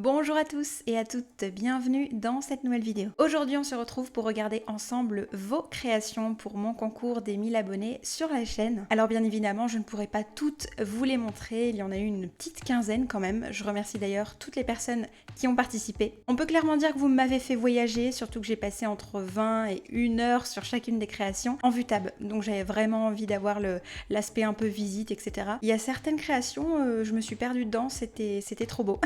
Bonjour à tous et à toutes, bienvenue dans cette nouvelle vidéo. Aujourd'hui on se retrouve pour regarder ensemble vos créations pour mon concours des 1000 abonnés sur la chaîne. Alors bien évidemment je ne pourrai pas toutes vous les montrer, il y en a eu une petite quinzaine quand même. Je remercie d'ailleurs toutes les personnes qui ont participé. On peut clairement dire que vous m'avez fait voyager, surtout que j'ai passé entre 20 et 1 heure sur chacune des créations en vue tab. Donc j'avais vraiment envie d'avoir l'aspect un peu visite, etc. Il y a certaines créations, je me suis perdue dedans, c'était trop beau.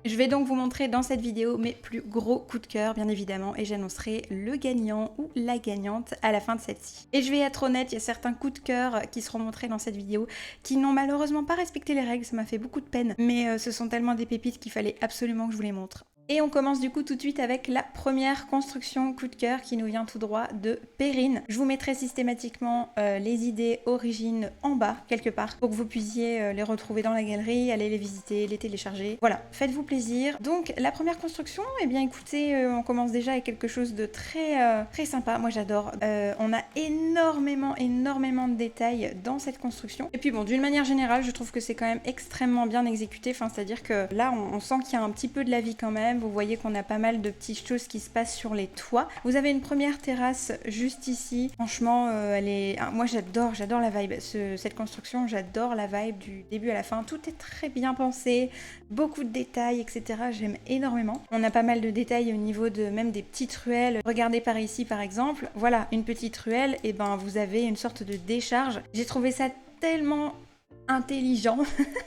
Je vais donc vous montrer dans cette vidéo mes plus gros coups de cœur, bien évidemment, et j'annoncerai le gagnant ou la gagnante à la fin de celle-ci. Et je vais être honnête, il y a certains coups de cœur qui seront montrés dans cette vidéo qui n'ont malheureusement pas respecté les règles, ça m'a fait beaucoup de peine, mais ce sont tellement des pépites qu'il fallait absolument que je vous les montre. Et on commence du coup tout de suite avec la première construction coup de cœur qui nous vient tout droit de Perrine. Je vous mettrai systématiquement les idées origines en bas, quelque part, pour que vous puissiez les retrouver dans la galerie, aller les visiter, les télécharger. Voilà, faites-vous plaisir. Donc la première construction, eh bien écoutez, on commence déjà avec quelque chose de très sympa. Moi j'adore. On a énormément de détails dans cette construction. Et puis bon, d'une manière générale, je trouve que c'est quand même extrêmement bien exécuté. Enfin, c'est-à-dire que là, on sent qu'il y a un petit peu de la vie quand même. Vous voyez qu'on a pas mal de petites choses qui se passent sur les toits. Vous avez une première terrasse juste ici. Franchement, elle est... Moi, j'adore la vibe. Cette construction, j'adore la vibe du début à la fin. Tout est très bien pensé, beaucoup de détails, etc. J'aime énormément. On a pas mal de détails au niveau de même des petites ruelles. Regardez par ici, par exemple. Voilà, une petite ruelle. Et ben, vous avez une sorte de décharge. J'ai trouvé ça tellement intelligent.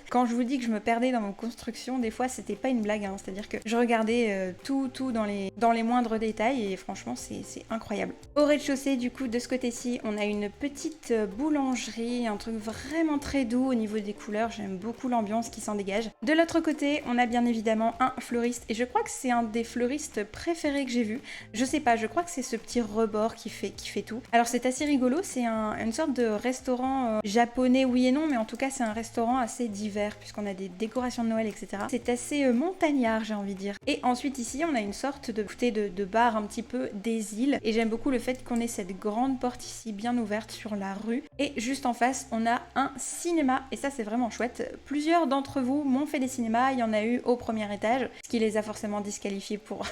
Quand je vous dis que je me perdais dans mon construction, des fois c'était pas une blague, hein. C'est-à-dire que je regardais tout dans les moindres détails et franchement c'est incroyable. Au rez-de-chaussée du coup de ce côté-ci on a une petite boulangerie, un truc vraiment très doux au niveau des couleurs, j'aime beaucoup l'ambiance qui s'en dégage. De l'autre côté on a bien évidemment un fleuriste et je crois que c'est un des fleuristes préférés que j'ai vu. Je sais pas, je crois que c'est ce petit rebord qui fait tout. Alors c'est assez rigolo, c'est une sorte de restaurant japonais oui et non, mais en tout cas c'est un restaurant assez divers puisqu'on a des décorations de Noël, etc. C'est assez montagnard, j'ai envie de dire. Et ensuite ici, on a une sorte de bar un petit peu des îles. Et j'aime beaucoup le fait qu'on ait cette grande porte ici bien ouverte sur la rue. Et juste en face, on a un cinéma. Et ça, c'est vraiment chouette. Plusieurs d'entre vous m'ont fait des cinémas. Il y en a eu au premier étage, ce qui les a forcément disqualifiés pour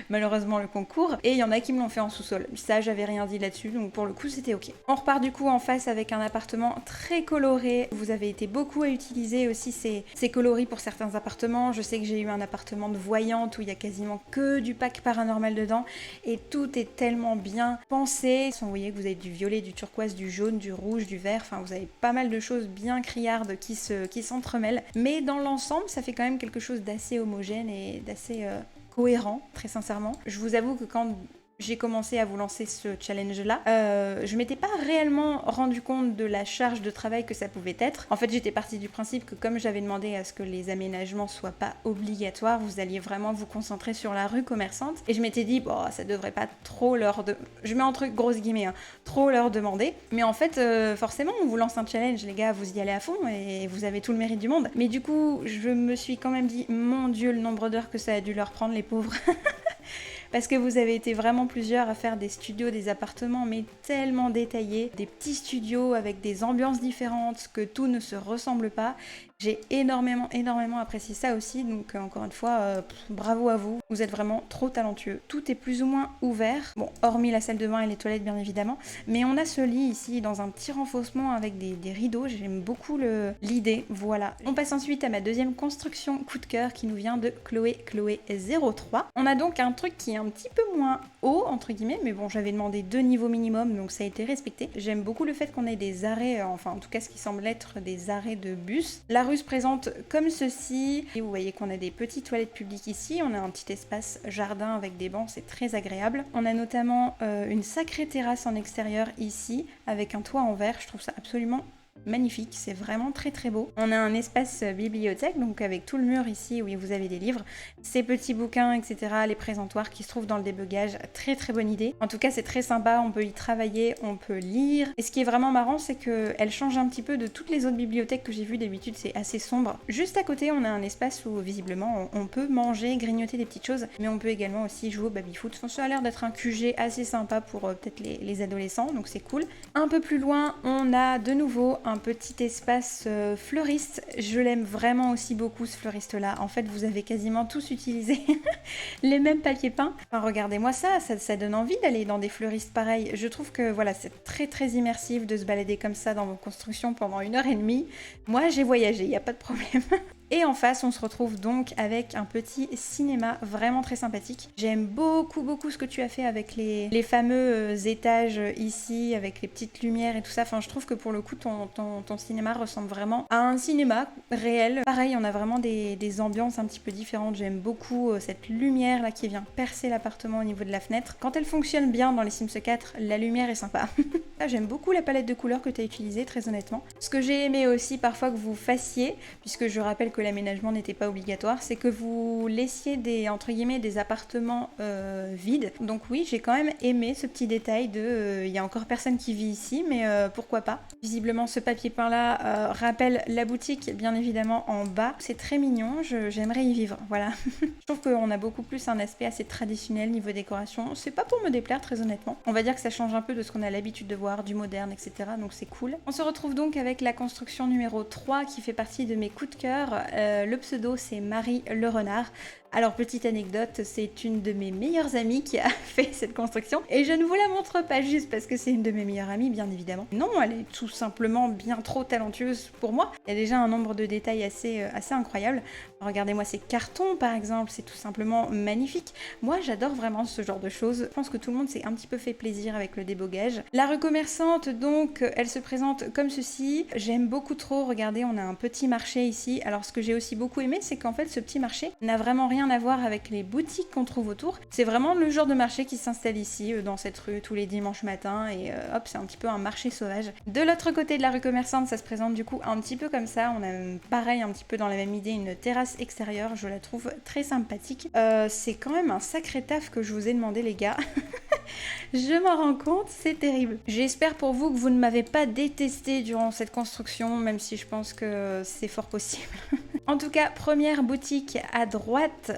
malheureusement le concours. Et il y en a qui me l'ont fait en sous-sol. Ça, j'avais rien dit là-dessus. Donc pour le coup, c'était ok. On repart du coup en face avec un appartement très coloré. Vous avez été beaucoup à utiliser aussi ces coloris pour certains appartements. Je sais que j'ai eu un appartement de voyante où il y a quasiment que du pack paranormal dedans et tout est tellement bien pensé. Vous voyez que vous avez du violet, du turquoise, du jaune, du rouge, du vert. Enfin, vous avez pas mal de choses bien criardes qui s'entremêlent. Mais dans l'ensemble, ça fait quand même quelque chose d'assez homogène et d'assez cohérent, très sincèrement. Je vous avoue que quand j'ai commencé à vous lancer ce challenge-là, je m'étais pas réellement rendu compte de la charge de travail que ça pouvait être. En fait, j'étais partie du principe que comme j'avais demandé à ce que les aménagements soient pas obligatoires, vous alliez vraiment vous concentrer sur la rue commerçante. Et je m'étais dit, bon, ça devrait pas trop je mets entre grosses guillemets, hein, trop leur demander. Mais en fait, forcément, on vous lance un challenge, les gars, vous y allez à fond et vous avez tout le mérite du monde. Mais du coup, je me suis quand même dit, mon Dieu, le nombre d'heures que ça a dû leur prendre, les pauvres. Parce que vous avez été vraiment plusieurs à faire des studios, des appartements, mais tellement détaillés, des petits studios avec des ambiances différentes, que tout ne se ressemble pas. J'ai énormément apprécié ça aussi, donc encore une fois, bravo à vous, vous êtes vraiment trop talentueux. Tout est plus ou moins ouvert, bon, hormis la salle de bain et les toilettes bien évidemment, mais on a ce lit ici dans un petit renfoncement avec des rideaux, j'aime beaucoup l'idée, voilà. On passe ensuite à ma deuxième construction coup de cœur qui nous vient de Chloé03. On a donc un truc qui est un petit peu moins haut, entre guillemets, mais bon, j'avais demandé 2 niveaux minimum, donc ça a été respecté. J'aime beaucoup le fait qu'on ait des arrêts, enfin en tout cas ce qui semble être des arrêts de bus. La rue se présente comme ceci, et vous voyez qu'on a des petites toilettes publiques ici, on a un petit espace jardin avec des bancs, c'est très agréable. On a notamment une sacrée terrasse en extérieur ici, avec un toit en verre, je trouve ça absolument magnifique, c'est vraiment très beau. On a un espace bibliothèque, donc avec tout le mur ici où vous avez des livres, ces petits bouquins, etc., les présentoirs qui se trouvent dans le débugage, très bonne idée. En tout cas, c'est très sympa, on peut y travailler, on peut lire. Et ce qui est vraiment marrant, c'est qu'elle change un petit peu de toutes les autres bibliothèques que j'ai vues, d'habitude c'est assez sombre. Juste à côté, on a un espace où visiblement on peut manger, grignoter des petites choses, mais on peut également aussi jouer au baby-foot. Ça a l'air d'être un QG assez sympa pour peut-être les adolescents, donc c'est cool. Un peu plus loin, on a de nouveau un petit espace fleuriste. Je l'aime vraiment aussi beaucoup ce fleuriste là. En fait vous avez quasiment tous utilisé les mêmes papiers peints. Enfin, regardez-moi ça donne envie d'aller dans des fleuristes pareils. Je trouve que voilà, c'est très très immersif de se balader comme ça dans vos constructions pendant 1 heure et demie. Moi j'ai voyagé, il n'y a pas de problème. Et en face, on se retrouve donc avec un petit cinéma vraiment très sympathique. J'aime beaucoup ce que tu as fait avec les fameux étages ici, avec les petites lumières et tout ça. Enfin, je trouve que pour le coup, ton cinéma ressemble vraiment à un cinéma réel. Pareil, on a vraiment des ambiances un petit peu différentes. J'aime beaucoup cette lumière là qui vient percer l'appartement au niveau de la fenêtre. Quand elle fonctionne bien dans les Sims 4, la lumière est sympa. J'aime beaucoup la palette de couleurs que tu as utilisée, très honnêtement. Ce que j'ai aimé aussi parfois que vous fassiez, puisque je rappelle que l'aménagement n'était pas obligatoire, c'est que vous laissiez entre guillemets des appartements vides. Donc oui, j'ai quand même aimé ce petit détail de il y a encore personne qui vit ici, mais pourquoi pas. Visiblement ce papier peint là rappelle la boutique bien évidemment en bas. C'est très mignon, j'aimerais y vivre, voilà. Je trouve qu'on a beaucoup plus un aspect assez traditionnel niveau décoration. C'est pas pour me déplaire très honnêtement. On va dire que ça change un peu de ce qu'on a l'habitude de voir, du moderne, etc. Donc c'est cool. On se retrouve donc avec la construction numéro 3 qui fait partie de mes coups de cœur. Le pseudo c'est Marie le renard. Alors petite anecdote, c'est une de mes meilleures amies qui a fait cette construction et je ne vous la montre pas juste parce que c'est une de mes meilleures amies bien évidemment. Non, elle est tout simplement bien trop talentueuse pour moi. Il y a déjà un nombre de détails assez incroyable. Regardez-moi ces cartons par exemple, c'est tout simplement magnifique. Moi j'adore vraiment ce genre de choses. Je pense que tout le monde s'est un petit peu fait plaisir avec le débogage. La recommerçante donc, elle se présente comme ceci. J'aime beaucoup trop, regardez on a un petit marché ici. Alors ce que j'ai aussi beaucoup aimé c'est qu'en fait ce petit marché n'a vraiment rien à voir avec les boutiques qu'on trouve autour. C'est vraiment le genre de marché qui s'installe ici dans cette rue tous les dimanches matins et hop c'est un petit peu un marché sauvage. De l'autre côté de la rue commerçante ça se présente du coup un petit peu comme ça. On a pareil un petit peu dans la même idée une terrasse extérieure. Je la trouve très sympathique. C'est quand même un sacré taf que je vous ai demandé les gars. Je m'en rends compte, c'est terrible. J'espère pour vous que vous ne m'avez pas détesté durant cette construction, même si je pense que c'est fort possible. En tout cas, première boutique à droite,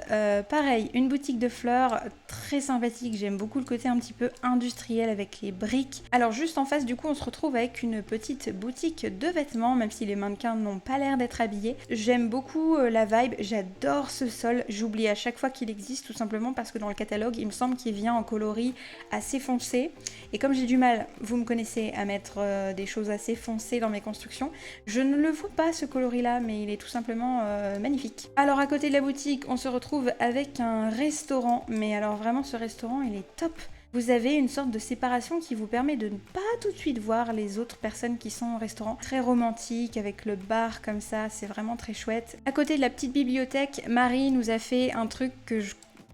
pareil, une boutique de fleurs très sympathique. J'aime beaucoup le côté un petit peu industriel avec les briques. Alors juste en face, du coup, on se retrouve avec une petite boutique de vêtements, même si les mannequins n'ont pas l'air d'être habillés. J'aime beaucoup la vibe, j'adore ce sol. J'oublie à chaque fois qu'il existe, tout simplement parce que dans le catalogue, il me semble qu'il vient en coloris assez foncé. Et comme j'ai du mal, vous me connaissez, à mettre des choses assez foncées dans mes constructions, je ne le vois pas ce coloris-là, mais il est tout simplement magnifique. Alors à côté de la boutique, on se retrouve avec un restaurant, mais alors vraiment ce restaurant il est top. Vous avez une sorte de séparation qui vous permet de ne pas tout de suite voir les autres personnes qui sont au restaurant. Très romantique avec le bar comme ça, c'est vraiment très chouette. À côté de la petite bibliothèque, Marie nous a fait un truc que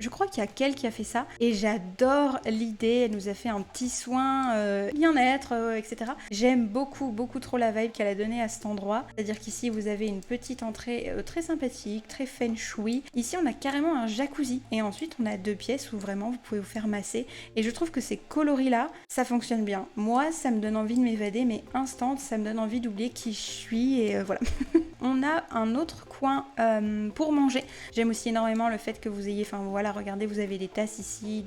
je crois qu'il y a qu'elle qui a fait ça et j'adore l'idée, elle nous a fait un petit soin bien-être, etc. J'aime beaucoup trop la vibe qu'elle a donnée à cet endroit. C'est-à-dire qu'ici vous avez une petite entrée très sympathique, très feng shui. Ici on a carrément un jacuzzi et ensuite on a 2 pièces où vraiment vous pouvez vous faire masser et je trouve que ces coloris là, ça fonctionne bien. Moi ça me donne envie de m'évader mais instant, ça me donne envie d'oublier qui je suis et voilà. On a un autre coin pour manger. J'aime aussi énormément le fait que vous ayez, enfin voilà, regardez, vous avez des tasses ici,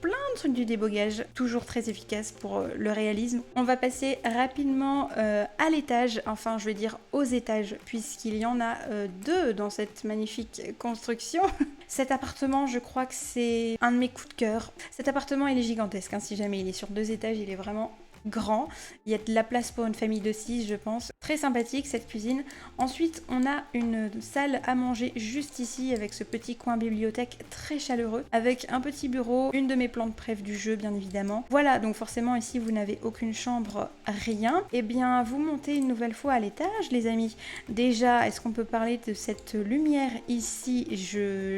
plein de trucs du débogage, toujours très efficace pour le réalisme. On va passer rapidement à l'étage, enfin je vais dire aux étages, puisqu'il y en a 2 dans cette magnifique construction. Cet appartement, je crois que c'est un de mes coups de cœur. Cet appartement, il est gigantesque, hein, si jamais il est sur 2 étages, il est vraiment grand. Il y a de la place pour une famille de 6, je pense. Très sympathique cette cuisine. Ensuite, on a une salle à manger juste ici avec ce petit coin bibliothèque très chaleureux avec un petit bureau, une de mes plantes préf du jeu bien évidemment. Voilà, donc forcément ici vous n'avez aucune chambre, rien. Et bien vous montez une nouvelle fois à l'étage les amis. Déjà, est-ce qu'on peut parler de cette lumière ici?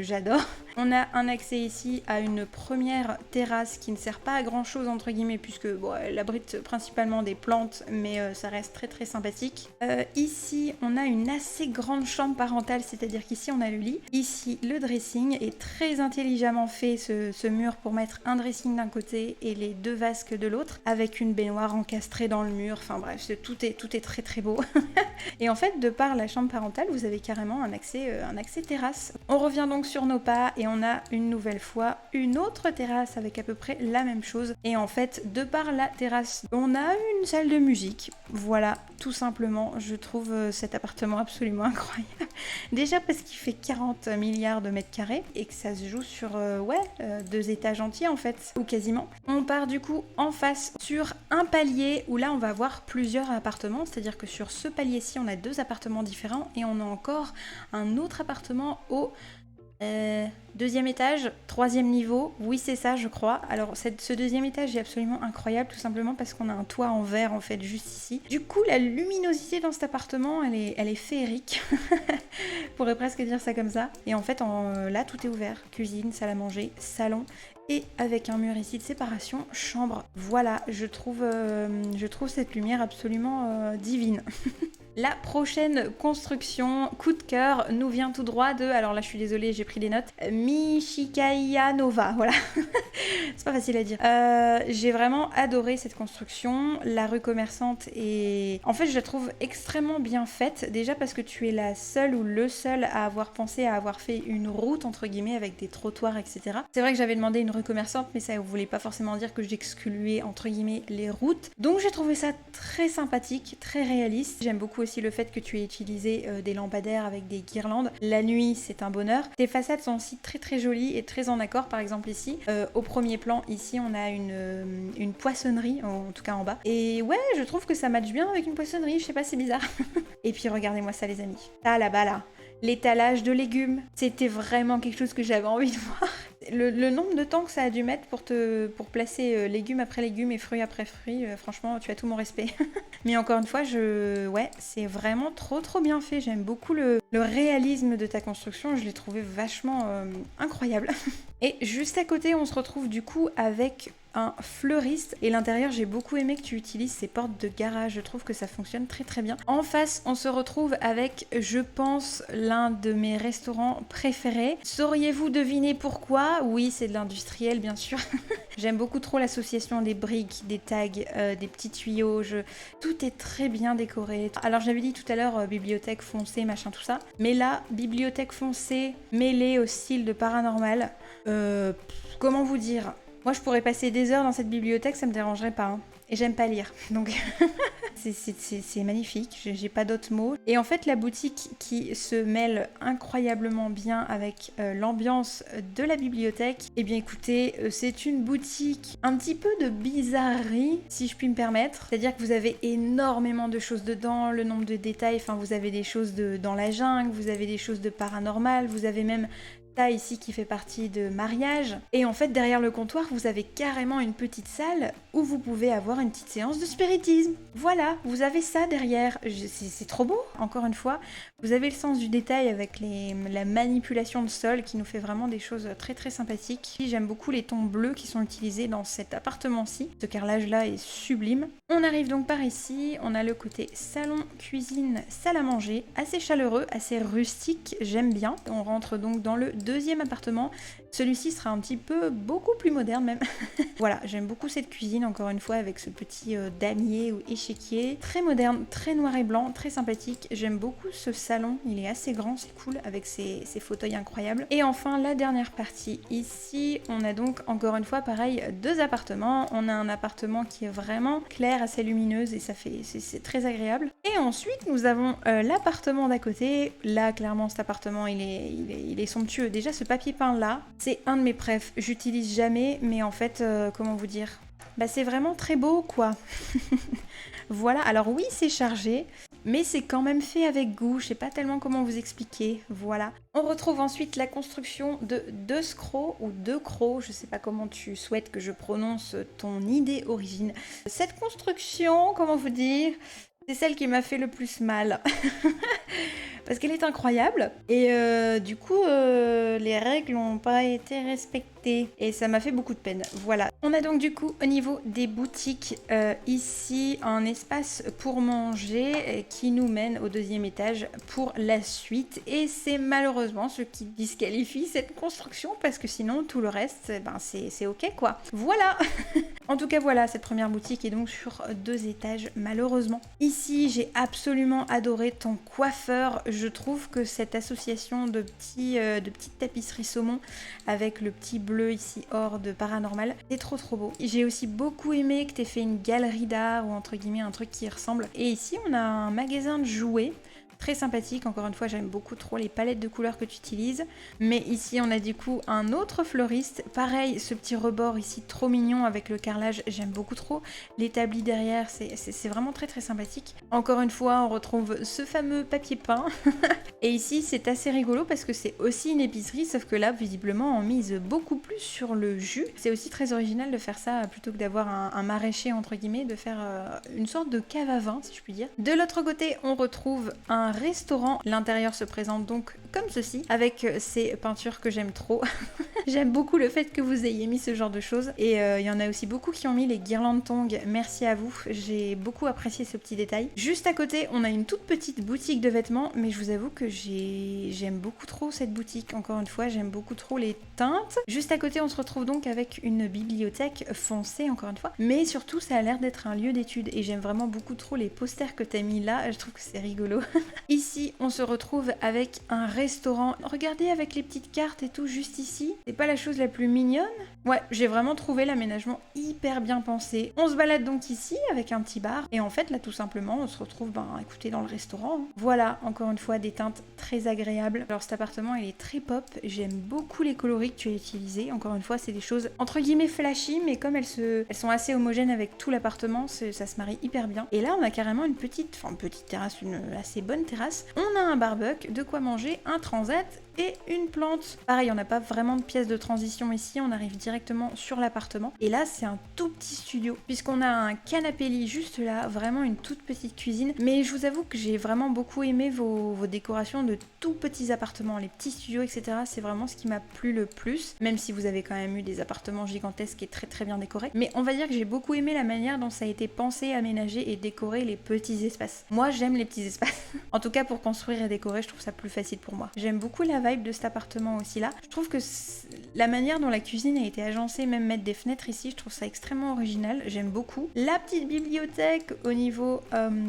J'adore. On a un accès ici à une première terrasse qui ne sert pas à grand chose entre guillemets puisque bon, elle abrite principalement des plantes mais ça reste très sympathique. Ici on a une assez grande chambre parentale, c'est-à-dire qu'ici on a le lit, ici le dressing est très intelligemment fait ce mur pour mettre un dressing d'un côté et les 2 vasques de l'autre avec une baignoire encastrée dans le mur, enfin bref tout est très beau. Et en fait de par la chambre parentale vous avez carrément un accès terrasse. On revient donc sur nos pas et on a une nouvelle fois une autre terrasse avec à peu près la même chose et en fait de par la terrasse on a une salle de musique, voilà tout simplement, je trouve cet appartement absolument incroyable. Déjà parce qu'il fait 40 milliards de mètres carrés et que ça se joue sur 2 étages entiers en fait, ou quasiment. On part du coup en face sur un palier où là on va avoir plusieurs appartements, c'est-à-dire que sur ce palier-ci on a 2 appartements différents et on a encore un autre appartement au 2e étage, 3e niveau, oui c'est ça je crois. Alors ce 2e étage est absolument incroyable tout simplement parce qu'on a un toit en verre en fait juste ici. Du coup la luminosité dans cet appartement elle est féerique, on pourrait presque dire ça comme ça. Et en fait là tout est ouvert, cuisine, salle à manger, salon et avec un mur ici de séparation, chambre. Voilà, je trouve cette lumière absolument divine. La prochaine construction, coup de cœur, nous vient tout droit de, alors là je suis désolée, j'ai pris des notes, Michikaya Nova, voilà. C'est pas facile à dire. J'ai vraiment adoré cette construction, la rue commerçante et en fait je la trouve extrêmement bien faite, déjà parce que tu es la seule ou le seul à avoir pensé à avoir fait une route entre guillemets avec des trottoirs etc. C'est vrai que j'avais demandé une rue commerçante mais ça ne voulait pas forcément dire que j'excluais entre guillemets les routes. Donc j'ai trouvé ça très sympathique, très réaliste. J'aime beaucoup aussi le fait que tu aies utilisé des lampadaires avec des guirlandes. La nuit, c'est un bonheur. Tes façades sont aussi très très jolies et très en accord. Par exemple ici, au premier plan, ici on a une poissonnerie, en tout cas en bas. Et ouais, je trouve que ça matche bien avec une poissonnerie, je sais pas, c'est bizarre. Et puis regardez-moi ça les amis. Ça là-bas là. L'étalage de légumes, c'était vraiment quelque chose que j'avais envie de voir. Le nombre de temps que ça a dû mettre pour placer légumes après légumes et fruits après fruits, franchement, tu as tout mon respect. Mais encore une fois, c'est vraiment trop bien fait. J'aime beaucoup le réalisme de ta construction. Je l'ai trouvé vachement incroyable. Et juste à côté, on se retrouve du coup avec un fleuriste. Et l'intérieur, j'ai beaucoup aimé que tu utilises ces portes de garage. Je trouve que ça fonctionne très très bien. En face, on se retrouve avec, je pense, l'un de mes restaurants préférés. Sauriez-vous deviner pourquoi? Oui, c'est de l'industriel, bien sûr. J'aime beaucoup trop l'association des briques, des tags, des petits tuyaux. Tout est très bien décoré. Alors, j'avais dit tout à l'heure bibliothèque foncée, machin, tout ça. Mais là, bibliothèque foncée mêlée au style de paranormal. Comment vous dire? Moi, je pourrais passer des heures dans cette bibliothèque, ça me dérangerait pas. Hein. Et j'aime pas lire, donc c'est magnifique, j'ai pas d'autres mots. Et en fait, la boutique qui se mêle incroyablement bien avec l'ambiance de la bibliothèque, eh bien écoutez, c'est une boutique un petit peu de bizarrerie, si je puis me permettre. C'est-à-dire que vous avez énormément de choses dedans, le nombre de détails, enfin vous avez des choses dans la jungle, vous avez des choses de paranormal, vous avez même ça ici qui fait partie de mariage. Et en fait, derrière le comptoir, vous avez carrément une petite salle où vous pouvez avoir une petite séance de spiritisme. Voilà, vous avez ça derrière. C'est trop beau, encore une fois. Vous avez le sens du détail avec la manipulation de sol qui nous fait vraiment des choses très très sympathiques. J'aime beaucoup les tons bleus qui sont utilisés dans cet appartement-ci. Ce carrelage-là est sublime. On arrive donc par ici. On a le côté salon, cuisine, salle à manger. Assez chaleureux, assez rustique. J'aime bien. On rentre donc dans le 2e appartement. Celui-ci sera un petit peu beaucoup plus moderne même. Voilà, j'aime beaucoup cette cuisine encore une fois avec ce petit damier ou échiquier. Très moderne, très noir et blanc, très sympathique. J'aime beaucoup ce salon, il est assez grand, c'est cool avec ses fauteuils incroyables. Et enfin la dernière partie ici, on a donc encore une fois pareil 2 appartements. On a un appartement qui est vraiment clair, assez lumineuse et c'est très agréable. Et ensuite nous avons l'appartement d'à côté. Là clairement cet appartement il est somptueux. Déjà ce papier peint là, c'est un de mes préfs. J'utilise jamais mais en fait comment vous dire, bah c'est vraiment très beau quoi. Voilà, alors oui c'est chargé mais c'est quand même fait avec goût, je sais pas tellement comment vous expliquer, voilà. On retrouve ensuite la construction de 2 scros ou 2 crocs, je sais pas comment tu souhaites que je prononce ton idée origine. Cette construction, comment vous dire, c'est celle qui m'a fait le plus mal. Parce qu'elle est incroyable et du coup les règles n'ont pas été respectées et ça m'a fait beaucoup de peine. Voilà. On a donc du coup au niveau des boutiques ici un espace pour manger qui nous mène au 2e étage pour la suite et c'est malheureusement ce qui disqualifie cette construction parce que sinon tout le reste ben, c'est ok quoi. Voilà. En tout cas voilà, cette première boutique est donc sur 2 étages malheureusement. Ici j'ai absolument adoré ton coiffeur. Je trouve que cette association de petites tapisseries saumon avec le petit bleu ici or de paranormal, c'est trop beau. J'ai aussi beaucoup aimé que tu aies fait une galerie d'art ou entre guillemets un truc qui y ressemble. Et ici on a un magasin de jouets. Très sympathique, encore une fois j'aime beaucoup trop les palettes de couleurs que tu utilises. Mais ici on a du coup un autre fleuriste, pareil ce petit rebord ici trop mignon avec le carrelage, j'aime beaucoup trop. L'établi derrière c'est vraiment très sympathique. Encore une fois on retrouve ce fameux papier peint. Et ici c'est assez rigolo parce que c'est aussi une épicerie, sauf que là visiblement on mise beaucoup plus sur le jus. C'est aussi très original de faire ça plutôt que d'avoir un maraîcher entre guillemets, de faire une sorte de cave à vin si je puis dire. De l'autre côté on retrouve un restaurant. L'intérieur se présente donc comme ceci, avec ces peintures que j'aime trop. J'aime beaucoup le fait que vous ayez mis ce genre de choses. Et il y en a aussi beaucoup qui ont mis les guirlandes tongs. Merci à vous. J'ai beaucoup apprécié ce petit détail. Juste à côté, on a une toute petite boutique de vêtements, mais je vous avoue que j'aime beaucoup trop cette boutique. Encore une fois, j'aime beaucoup trop les teintes. Juste à côté, on se retrouve donc avec une bibliothèque foncée, encore une fois. Mais surtout, ça a l'air d'être un lieu d'étude. Et j'aime vraiment beaucoup trop les posters que tu as mis là. Je trouve que c'est rigolo. Ici, on se retrouve avec un restaurant. Regardez avec les petites cartes et tout, juste ici. C'est pas la chose la plus mignonne. Ouais, j'ai vraiment trouvé l'aménagement hyper bien pensé. On se balade donc ici avec un petit bar. Et en fait, là, tout simplement, on se retrouve, écoutez, dans le restaurant. Voilà, encore une fois, des teintes très agréables. Alors, cet appartement, il est très pop. J'aime beaucoup les coloris que tu as utilisés. Encore une fois, c'est des choses, entre guillemets, flashy, mais comme elles sont assez homogènes avec tout l'appartement, ça se marie hyper bien. Et là, on a carrément une petite terrasse, une assez bonne terrasse. On a un barbecue, de quoi manger, un transat et une plante. Pareil, on n'a pas vraiment de pièce de transition ici, on arrive directement sur l'appartement. Et là, c'est un tout petit studio, puisqu'on a un canapé lit juste là, vraiment une toute petite cuisine. Mais je vous avoue que j'ai vraiment beaucoup aimé vos décorations de tout petits appartements, les petits studios, etc. C'est vraiment ce qui m'a plu le plus, même si vous avez quand même eu des appartements gigantesques et très bien décorés. Mais on va dire que j'ai beaucoup aimé la manière dont ça a été pensé, aménagé et décoré les petits espaces. Moi, j'aime les petits espaces. En tout cas, pour construire et décorer, je trouve ça plus facile pour moi. J'aime beaucoup la vibe de cet appartement aussi là. Je trouve que la manière dont la cuisine a été agencée, même mettre des fenêtres ici, je trouve ça extrêmement original. J'aime beaucoup. La petite bibliothèque au niveau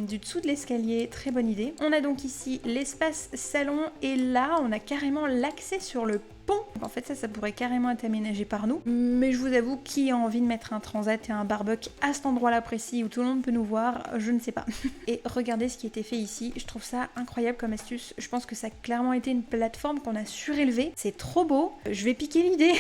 du dessous de l'escalier, très bonne idée. On a donc ici l'espace salon et là, on a carrément l'accès sur le pont. En fait, ça pourrait carrément être aménagé par nous. Mais je vous avoue, qui a envie de mettre un transat et un barbecue à cet endroit-là précis où tout le monde peut nous voir, je ne sais pas. Et regardez ce qui a été fait ici. Je trouve ça incroyable comme astuce. Je pense que ça a clairement été une plateforme qu'on a surélevée. C'est trop beau. Je vais piquer l'idée.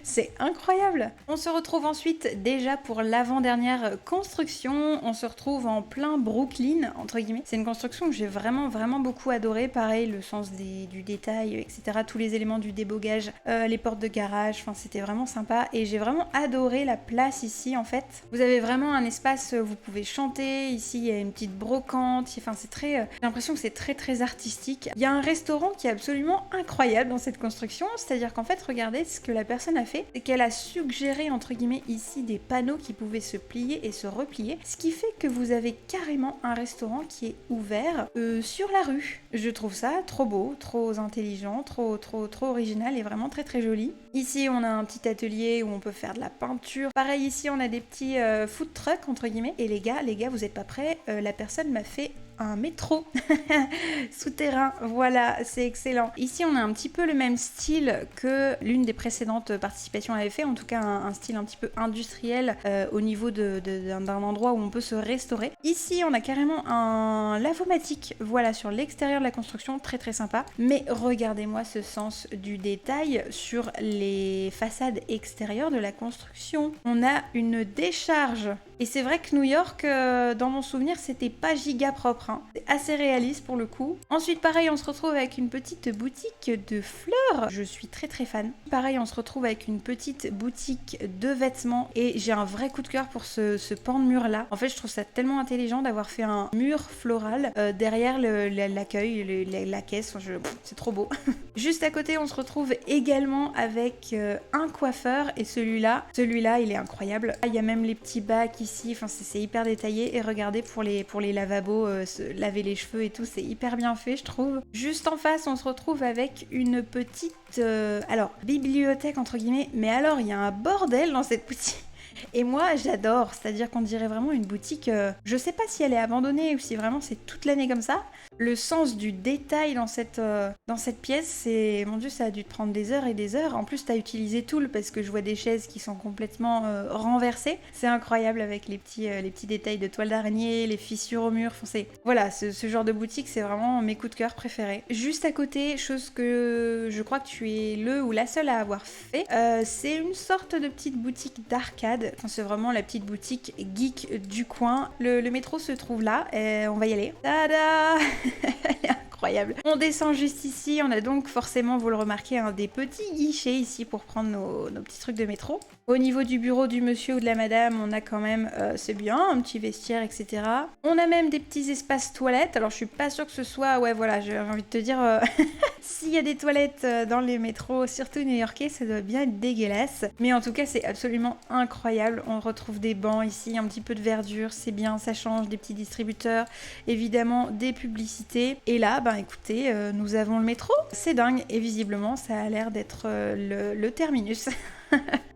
C'est incroyable. On se retrouve ensuite déjà pour l'avant-dernière construction. On se retrouve en plein Brooklyn, entre guillemets. C'est une construction que j'ai vraiment beaucoup adorée. Pareil, le sens du détail, etc. Tous les éléments du débogage, les portes de garage, enfin c'était vraiment sympa et j'ai vraiment adoré la place ici en fait. Vous avez vraiment un espace où vous pouvez chanter, ici il y a une petite brocante, enfin c'est très, j'ai l'impression que c'est très artistique. Il y a un restaurant qui est absolument incroyable dans cette construction, c'est-à-dire qu'en fait regardez ce que la personne a fait, c'est qu'elle a suggéré entre guillemets ici des panneaux qui pouvaient se plier et se replier, ce qui fait que vous avez carrément un restaurant qui est ouvert sur la rue. Je trouve ça trop beau, trop intelligent, trop original et vraiment très joli. Ici on a un petit atelier où on peut faire de la peinture. Pareil ici on a des petits food trucks entre guillemets. Et les gars vous êtes pas prêts, la personne m'a fait un métro souterrain, voilà, c'est excellent. Ici on a un petit peu le même style que l'une des précédentes participations avait fait, en tout cas un style un petit peu industriel au niveau d'un endroit où on peut se restaurer. Ici on a carrément un lavomatique, voilà, sur l'extérieur de la construction, très sympa. Mais regardez-moi ce sens du détail sur les façades extérieures de la construction. On a une décharge. Et c'est vrai que New York, dans mon souvenir, c'était pas giga propre. Hein. C'est assez réaliste pour le coup. Ensuite, pareil, on se retrouve avec une petite boutique de fleurs. Je suis très fan. Pareil, on se retrouve avec une petite boutique de vêtements. Et j'ai un vrai coup de cœur pour ce pan de mur-là. En fait, je trouve ça tellement intelligent d'avoir fait un mur floral derrière l'accueil, la caisse. C'est trop beau. Juste à côté, on se retrouve également avec un coiffeur. Et celui-là, il est incroyable. Il y a même les petits bacs ici, enfin c'est hyper détaillé. Et regardez pour les lavabos, se laver les cheveux et tout, c'est hyper bien fait je trouve. Juste en face on se retrouve avec une petite bibliothèque entre guillemets, mais alors il y a un bordel dans cette boutique. Et moi, j'adore, c'est-à-dire qu'on dirait vraiment une boutique, je sais pas si elle est abandonnée ou si vraiment c'est toute l'année comme ça. Le sens du détail dans cette pièce, c'est... Mon Dieu, ça a dû te prendre des heures et des heures. En plus, t'as utilisé Tool parce que je vois des chaises qui sont complètement renversées. C'est incroyable avec les petits détails de toile d'araignée, les fissures au mur. Enfin, voilà, ce genre de boutique, c'est vraiment mes coups de cœur préférés. Juste à côté, chose que je crois que tu es le ou la seule à avoir fait, c'est une sorte de petite boutique d'arcade. Enfin, c'est vraiment la petite boutique geek du coin. Le métro se trouve là, et on va y aller. Tada! Elle est incroyable. On descend juste ici, on a donc forcément, vous le remarquez, des petits guichets ici pour prendre nos petits trucs de métro. Au niveau du bureau du monsieur ou de la madame, on a quand même, c'est bien, un petit vestiaire, etc. On a même des petits espaces toilettes. Alors je suis pas sûre que ce soit, ouais voilà, j'ai envie de te dire, s'il y a des toilettes dans les métros, surtout new-yorkais, ça doit bien être dégueulasse. Mais en tout cas, c'est absolument incroyable. On retrouve des bancs ici, un petit peu de verdure, c'est bien, ça change, des petits distributeurs, évidemment des publicités. Et là, ben écoutez, nous avons le métro. C'est dingue et visiblement, ça a l'air d'être le terminus.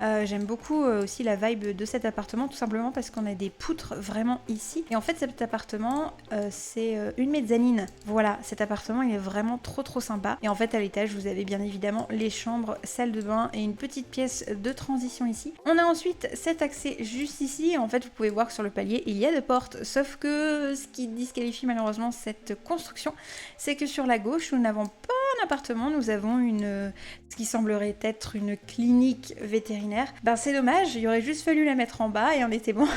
J'aime beaucoup aussi la vibe de cet appartement, tout simplement parce qu'on a des poutres vraiment ici. Et en fait, cet appartement, c'est une mezzanine. Voilà, cet appartement, il est vraiment trop sympa. Et en fait, à l'étage, vous avez bien évidemment les chambres, salle de bain et une petite pièce de transition ici. On a ensuite cet accès juste ici. Et en fait, vous pouvez voir que sur le palier, il y a deux portes. Sauf que ce qui disqualifie malheureusement cette construction, c'est que sur la gauche, nous n'avons pas un appartement, nous avons ce qui semblerait être une clinique vétérinaire. Ben c'est dommage, il aurait juste fallu la mettre en bas et on était bon.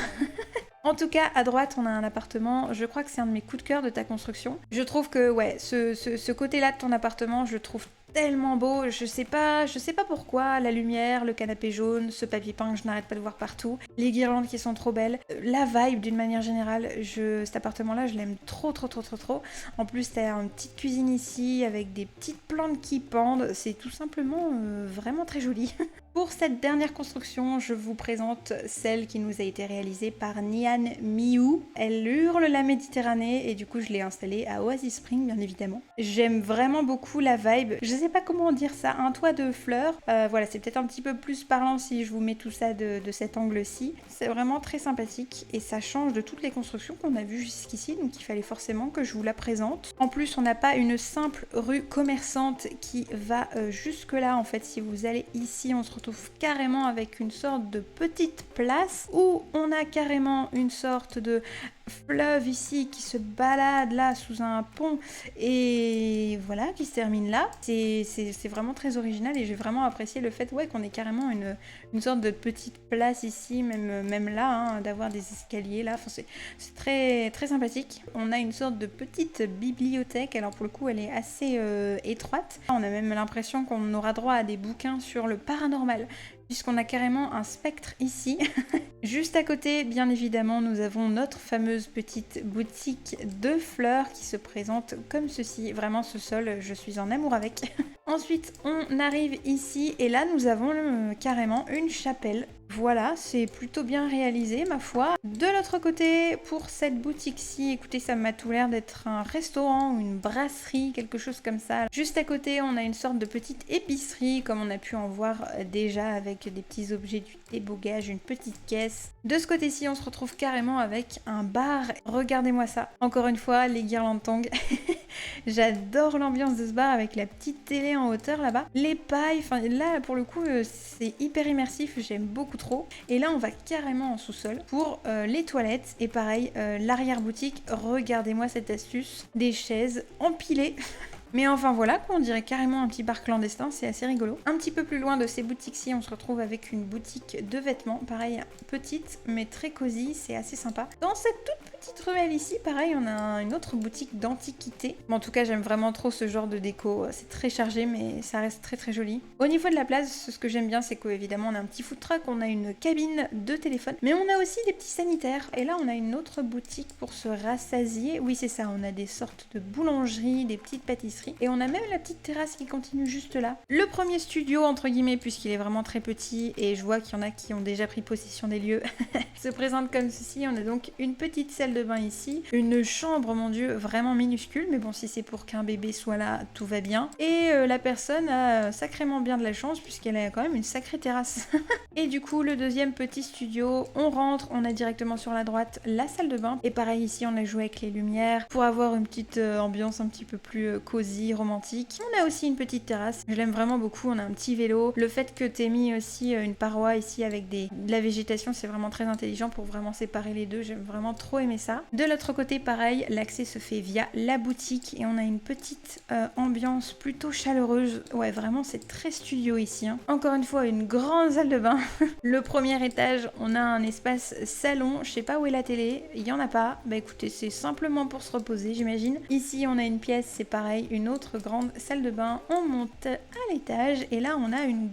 En tout cas, à droite, on a un appartement. Je crois que c'est un de mes coups de cœur de ta construction. Je trouve que, ouais, ce côté-là de ton appartement, je le trouve tellement beau. Je sais pas pourquoi. La lumière, le canapé jaune, ce papier peint que je n'arrête pas de voir partout, les guirlandes qui sont trop belles, la vibe d'une manière générale. Cet appartement-là, je l'aime trop. En plus, t'as une petite cuisine ici avec des petites plantes qui pendent. C'est tout simplement vraiment très joli. Pour cette dernière construction, je vous présente celle qui nous a été réalisée par Nian Miou. Elle hurle la Méditerranée et du coup je l'ai installée à Oasis Spring bien évidemment. J'aime vraiment beaucoup la vibe, je sais pas comment dire ça, un toit de fleurs. Voilà, c'est peut-être un petit peu plus parlant si je vous mets tout ça de cet angle-ci. C'est vraiment très sympathique et ça change de toutes les constructions qu'on a vues jusqu'ici, donc il fallait forcément que je vous la présente. En plus, on n'a pas une simple rue commerçante qui va jusque là en fait. Si vous allez ici, on se retrouve carrément avec une sorte de petite place où on a carrément une sorte de fleuve ici qui se balade là sous un pont et voilà, qui se termine là. C'est vraiment très original et j'ai vraiment apprécié le fait qu'on ait carrément une sorte de petite place ici, même là, hein, d'avoir des escaliers là. Enfin, c'est très sympathique. On a une sorte de petite bibliothèque, alors pour le coup elle est assez étroite. On a même l'impression qu'on aura droit à des bouquins sur le paranormal, puisqu'on a carrément un spectre ici. Juste à côté, bien évidemment, nous avons notre fameuse petite boutique de fleurs qui se présente comme ceci. Vraiment, ce sol, je suis en amour avec. Ensuite, on arrive ici et là, nous avons carrément une chapelle. Voilà, c'est plutôt bien réalisé, ma foi. De l'autre côté, pour cette boutique-ci, écoutez, ça m'a tout l'air d'être un restaurant ou une brasserie, quelque chose comme ça. Juste à côté, on a une sorte de petite épicerie, comme on a pu en voir déjà, avec des petits objets du débogage, une petite caisse. De ce côté-ci, on se retrouve carrément avec un bar. Regardez-moi ça. Encore une fois, les guirlandes tongs. J'adore l'ambiance de ce bar avec la petite télé en hauteur là-bas. Les pailles, enfin là, pour le coup, c'est hyper immersif. J'aime beaucoup trop. Et là, on va carrément en sous-sol pour les toilettes. Et pareil, l'arrière-boutique, regardez-moi cette astuce. Des chaises empilées. Mais enfin voilà, on dirait carrément un petit bar clandestin, c'est assez rigolo. Un petit peu plus loin de ces boutiques-ci, on se retrouve avec une boutique de vêtements. Pareil, petite, mais très cosy, c'est assez sympa. Dans cette toute petite ruelle ici, pareil, on a une autre boutique d'antiquité. Bon, en tout cas, j'aime vraiment trop ce genre de déco. C'est très chargé, mais ça reste très joli. Au niveau de la place, ce que j'aime bien, c'est qu'évidemment, on a un petit food truck, on a une cabine de téléphone, mais on a aussi des petits sanitaires. Et là, on a une autre boutique pour se rassasier. Oui, c'est ça, on a des sortes de boulangeries, des petites pâtisseries. Et on a même la petite terrasse qui continue juste là. Le premier studio, entre guillemets, puisqu'il est vraiment très petit, et je vois qu'il y en a qui ont déjà pris possession des lieux, se présente comme ceci. On a donc une petite salle salle de bain ici, une chambre, mon dieu, vraiment minuscule, mais bon, si c'est pour qu'un bébé soit là, tout va bien. Et la personne a sacrément bien de la chance puisqu'elle a quand même une sacrée terrasse. Et du coup, le deuxième petit studio, on rentre, on a directement sur la droite la salle de bain. Et pareil ici, on a joué avec les lumières pour avoir une petite ambiance un petit peu plus cosy, romantique. On a aussi une petite terrasse, je l'aime vraiment beaucoup, on a un petit vélo. Le fait que t'aies mis aussi une paroi ici avec de la végétation, c'est vraiment très intelligent pour vraiment séparer les deux, j'aime vraiment trop aimer ça. De l'autre côté, pareil, l'accès se fait via la boutique et on a une petite ambiance plutôt chaleureuse. Ouais, vraiment, c'est très studio ici, hein. Encore une fois, une grande salle de bain. Le premier étage, on a un espace salon, je sais pas où est la télé, il y en a pas. Bah écoutez, c'est simplement pour se reposer, j'imagine. Ici, on a une pièce, c'est pareil, une autre grande salle de bain. On monte à l'étage et là, on a une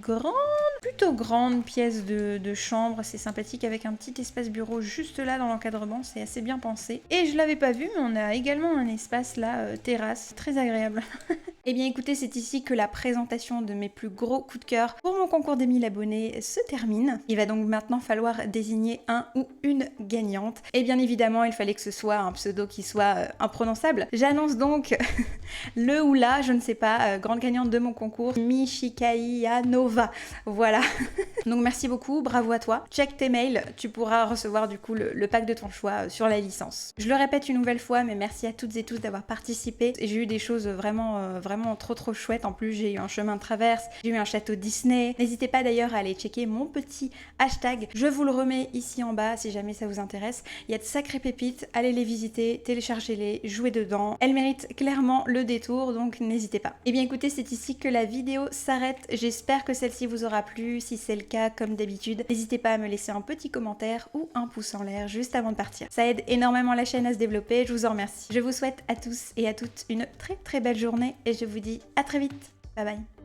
plutôt grande pièce de chambre. C'est sympathique avec un petit espace bureau juste là dans l'encadrement, c'est assez bien pensé. Et je l'avais pas vu, mais on a également un espace là, terrasse, très agréable. Et bien écoutez, c'est ici que la présentation de mes plus gros coups de cœur pour mon concours des 1000 abonnés se termine. Il va donc maintenant falloir désigner un ou une gagnante. Et bien évidemment, il fallait que ce soit un pseudo qui soit imprononçable. J'annonce donc le ou la, je ne sais pas, grande gagnante de mon concours, Michikaïa Nova. Voilà. Donc merci beaucoup, bravo à toi. Check tes mails, tu pourras recevoir du coup le pack de ton choix sur la licence. Je le répète une nouvelle fois, mais merci à toutes et tous d'avoir participé. J'ai eu des choses vraiment trop chouettes. En plus, j'ai eu un chemin de traverse, j'ai eu un château Disney. N'hésitez pas d'ailleurs à aller checker mon petit hashtag. Je vous le remets ici en bas si jamais ça vous intéresse. Il y a de sacrées pépites, allez les visiter, téléchargez-les, jouez dedans. Elles méritent clairement le détour, donc n'hésitez pas. Et bien écoutez, c'est ici que la vidéo s'arrête. J'espère que celle-ci vous aura plu. Si c'est le cas, comme d'habitude, n'hésitez pas à me laisser un petit commentaire ou un pouce en l'air juste avant de partir. Ça aide énormément la chaîne à se développer, je vous en remercie. Je vous souhaite à tous et à toutes une très belle journée et je vous dis à très vite. Bye bye.